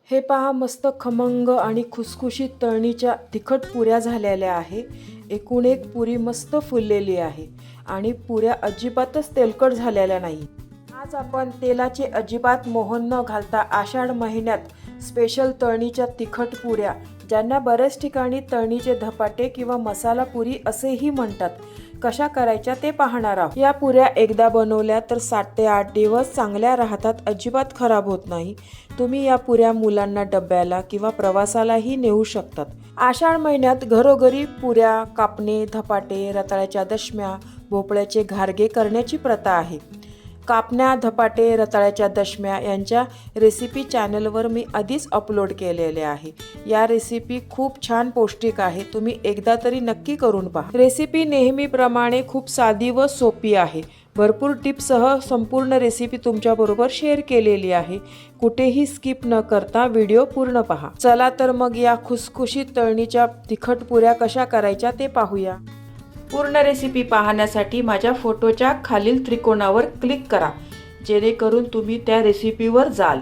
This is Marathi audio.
हे पहा, मस्त खमंग आणि खुसखुशीत तळणीच्या तिखट पुऱ्या झालेल्या आहे। एकूण एक पुरी मस्त फुललेली आहे आणि पुऱ्या अजिबातच तेलकट झालेल्या नाही। आज आपण तेलाचे अजिबात मोहन न घालता आषाढ महिन्यात स्पेशल तळणीच्या तिखट पुऱ्या, ज्यांना बऱ्याच ठिकाणी तळणीचे धपाटे किंवा मसाला पुरी असेही म्हणतात, कशा करायच्या ते पाहणार आहोत। या पुऱ्या एकदा बनवल्या तर 7 ते 8 दिवस चांगल्या राहतात, अजिबात खराब होत नाही। तुम्ही या पुऱ्या मुलांना डब्याला किंवा प्रवासालाही नेऊ शकतात। आषाढ महिन्यात घरोघरी पुऱ्या, कापणे, धपाटे, रताळ्याच्या दशम्या, भोपळ्याचे घारगे करण्याची प्रथा आहे। कापण्या, धपाटे, रताळ्याच्या दशम्या यांच्या रेसिपी चॅनलवर मी आधीच अपलोड केलेले आहे। या रेसिपी खूप छान पौष्टिक आहे, तुम्ही एकदा तरी नक्की करून पहा। रेसिपी नेहमीप्रमाणे खूप साधी व सोपी आहे। भरपूर टिप्ससह संपूर्ण रेसिपी तुमच्याबरोबर शेअर केलेली आहे। कुठेही स्किप न करता व्हिडिओ पूर्ण पहा। चला तर मग या खुसखुशीत तळणीच्या तिखट पुऱ्या कशा करायच्या ते पाहूया। पूर्ण रेसिपी पाहण्यासाठी माझ्या फोटोच्या खालील त्रिकोणावर क्लिक करा, जेणेकरून तुम्ही त्या रेसिपीवर जाल।